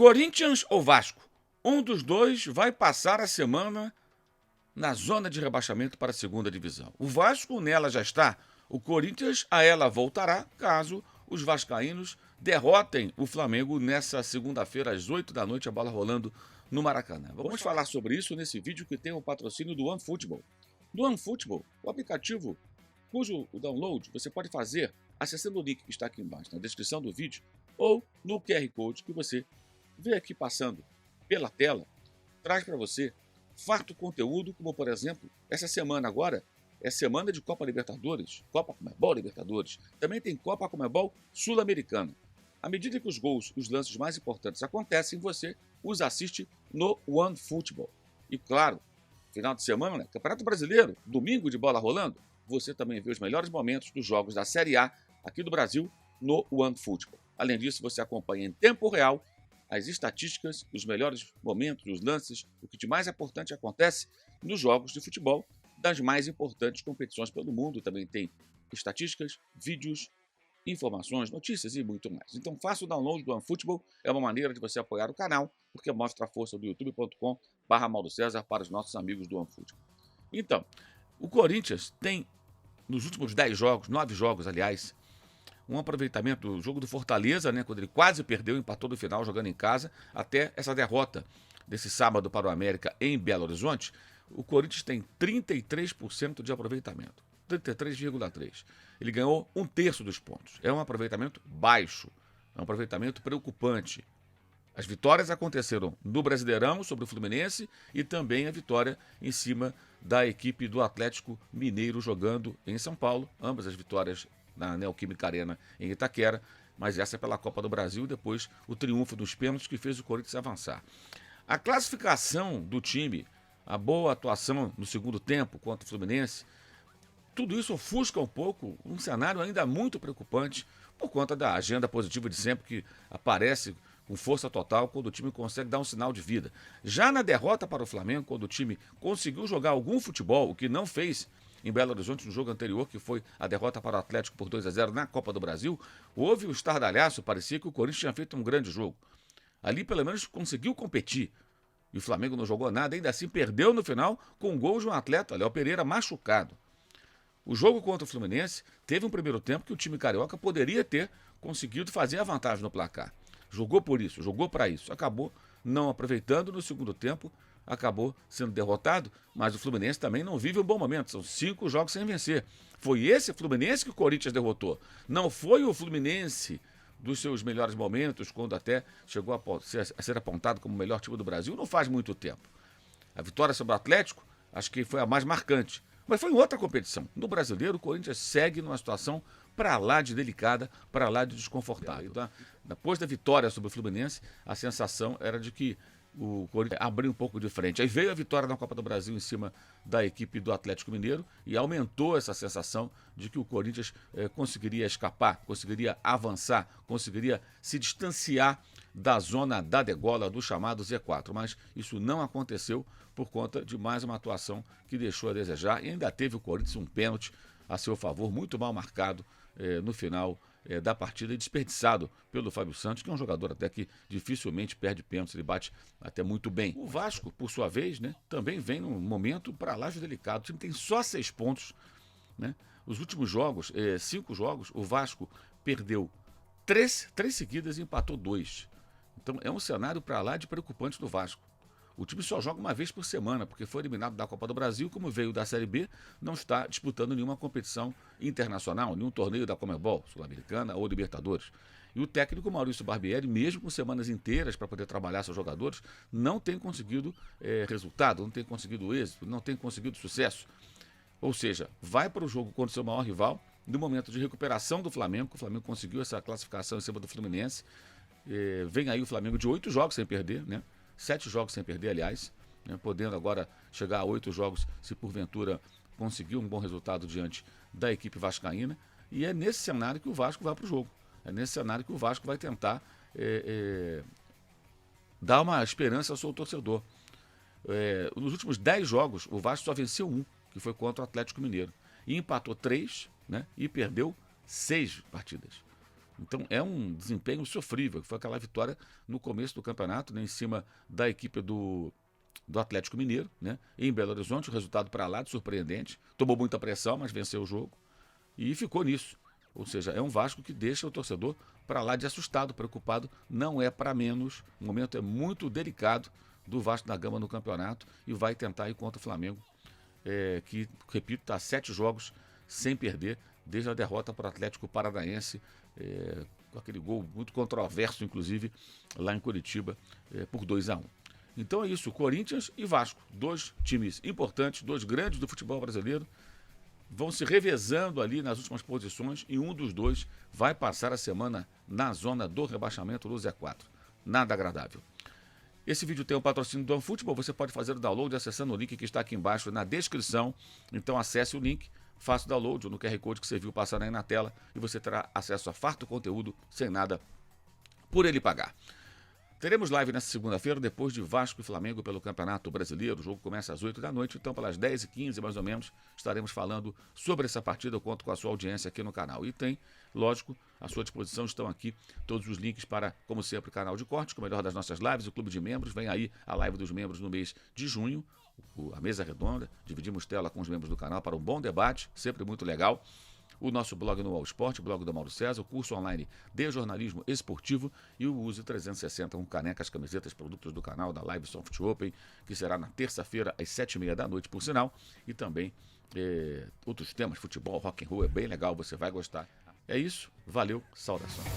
Corinthians ou Vasco? Um dos dois vai passar a semana na zona de rebaixamento para a segunda divisão. O Vasco nela já está. O Corinthians a ela voltará caso os vascaínos derrotem o Flamengo nessa segunda-feira às 8 da noite, a bola rolando no Maracanã. Vamos falar sobre isso nesse vídeo que tem o patrocínio do OneFootball. Do OneFootball, o aplicativo cujo download você pode fazer acessando o link que está aqui embaixo na descrição do vídeo ou no QR Code que você vê aqui passando pela tela, traz para você farto conteúdo, como por exemplo, essa semana agora é semana de Copa Libertadores, Copa Conmebol Libertadores, também tem Copa Conmebol Sul-Americana. À medida que os gols e os lances mais importantes acontecem, você os assiste no OneFootball. E claro, final de semana, Campeonato Brasileiro, domingo de bola rolando, você também vê os melhores momentos dos jogos da Série A aqui do Brasil no OneFootball. Além disso, você acompanha em tempo real as estatísticas, os melhores momentos, os lances, o que de mais importante acontece nos jogos de futebol das mais importantes competições pelo mundo. Também tem estatísticas, vídeos, informações, notícias e muito mais. Então faça o download do OneFootball, é uma maneira de você apoiar o canal, porque mostra a força do youtube.com/Mauro César para os nossos amigos do OneFootball. Então, o Corinthians tem, nos últimos 10 jogos, 9 jogos, aliás, um aproveitamento do jogo do Fortaleza, né, quando ele quase perdeu, empatou no final jogando em casa, até essa derrota desse sábado para o América em Belo Horizonte, o Corinthians tem 33% de aproveitamento, 33,3%. Ele ganhou 1/3 dos pontos. É um aproveitamento baixo, é um aproveitamento preocupante. As vitórias aconteceram no Brasileirão sobre o Fluminense e também a vitória em cima da equipe do Atlético Mineiro jogando em São Paulo, ambas as vitórias na Neoquímica Arena em Itaquera, mas essa é pela Copa do Brasil, depois o triunfo dos pênaltis que fez o Corinthians avançar. A classificação do time, a boa atuação no segundo tempo contra o Fluminense, tudo isso ofusca um pouco um cenário ainda muito preocupante por conta da agenda positiva de sempre que aparece com força total quando o time consegue dar um sinal de vida. Já na derrota para o Flamengo, quando o time conseguiu jogar algum futebol, o que não fez em Belo Horizonte no jogo anterior, que foi a derrota para o Atlético por 2-0 na Copa do Brasil, houve um estardalhaço, parecia que o Corinthians tinha feito um grande jogo. Ali pelo menos conseguiu competir. E o Flamengo não jogou nada, ainda assim perdeu no final com um gol de um atleta, Léo Pereira, machucado. O jogo contra o Fluminense teve um primeiro tempo que o time carioca poderia ter conseguido fazer a vantagem no placar. Jogou por isso, jogou para isso. Acabou não aproveitando no segundo tempo, acabou sendo derrotado, mas o Fluminense também não vive um bom momento. São 5 jogos sem vencer. Foi esse Fluminense que o Corinthians derrotou. Não foi o Fluminense dos seus melhores momentos, quando até chegou a ser apontado como o melhor time do Brasil, não faz muito tempo. A vitória sobre o Atlético, acho que foi a mais marcante. Mas foi em outra competição. No Brasileiro, o Corinthians segue numa situação para lá de delicada, para lá de desconfortável. Tá? Depois da vitória sobre o Fluminense, a sensação era de que o Corinthians abriu um pouco de frente. Aí veio a vitória na Copa do Brasil em cima da equipe do Atlético Mineiro e aumentou essa sensação de que o Corinthians conseguiria escapar, conseguiria avançar, conseguiria se distanciar da zona da degola do chamado Z4. Mas isso não aconteceu por conta de mais uma atuação que deixou a desejar e ainda teve o Corinthians um pênalti a seu favor, muito mal marcado no final da partida e desperdiçado pelo Fábio Santos, que é um jogador até que dificilmente perde pênalti, ele bate até muito bem. O Vasco, por sua vez, né, também vem num momento para lá de delicado. O time tem só 6 pontos. Né? Os últimos jogos, 5 jogos, o Vasco perdeu 3 seguidas e empatou 2. Então é um cenário para lá de preocupante do Vasco. O time só joga uma vez por semana, porque foi eliminado da Copa do Brasil, como veio da Série B, não está disputando nenhuma competição internacional, nenhum torneio da Conmebol, Sul-Americana ou Libertadores. E o técnico Maurício Barbieri, mesmo com semanas inteiras para poder trabalhar seus jogadores, não tem conseguido resultado, não tem conseguido êxito, não tem conseguido sucesso. Ou seja, vai para o jogo contra o seu maior rival, no momento de recuperação do Flamengo, o Flamengo conseguiu essa classificação em cima do Fluminense, vem aí o Flamengo de 8 jogos sem perder, né? 7 jogos sem perder, aliás, né? Podendo agora chegar a 8 jogos se porventura conseguir um bom resultado diante da equipe vascaína. E é nesse cenário que o Vasco vai para o jogo. É nesse cenário que o Vasco vai tentar dar uma esperança ao seu torcedor. Nos últimos 10 jogos, o Vasco só venceu 1, que foi contra o Atlético Mineiro. E empatou 3, né? E perdeu 6 partidas. Então é um desempenho sofrível, que foi aquela vitória no começo do campeonato, né, em cima da equipe do Atlético Mineiro, né, em Belo Horizonte, o resultado para lá de surpreendente, tomou muita pressão, mas venceu o jogo e ficou nisso. Ou seja, é um Vasco que deixa o torcedor para lá de assustado, preocupado, não é para menos, o momento é muito delicado do Vasco da Gama no campeonato e vai tentar ir contra o Flamengo, que, repito, está 7 jogos sem perder, desde a derrota para o Atlético Paranaense, com aquele gol muito controverso, inclusive, lá em Curitiba, por 2-1. Então é isso, Corinthians e Vasco, dois times importantes, dois grandes do futebol brasileiro, vão se revezando ali nas últimas posições e um dos dois vai passar a semana na zona do rebaixamento do Z4. Nada agradável. Esse vídeo tem o patrocínio do OneFootball, você pode fazer o download acessando o link que está aqui embaixo na descrição. Então acesse o link, faça o download no QR Code que você viu passando aí na tela e você terá acesso a farto conteúdo sem nada por ele pagar. Teremos live nessa segunda-feira, depois de Vasco e Flamengo pelo Campeonato Brasileiro. O jogo começa às 8 da noite, então pelas 10h15 mais ou menos, estaremos falando sobre essa partida. Eu conto com a sua audiência aqui no canal. E tem, lógico, à sua disposição estão aqui todos os links para, como sempre, o canal de cortes, com o melhor das nossas lives, o Clube de Membros. Vem aí a live dos membros no mês de junho, a mesa redonda. Dividimos tela com os membros do canal para um bom debate, sempre muito legal. O nosso blog no All Sport, blog do Mauro César, o curso online de jornalismo esportivo e o Use 360 com canecas, camisetas, produtos do canal da Live Soft Open, que será na terça-feira às 7h30 da noite, por sinal, e também outros temas, futebol, rock and roll, é bem legal, você vai gostar. É isso, valeu, saudações.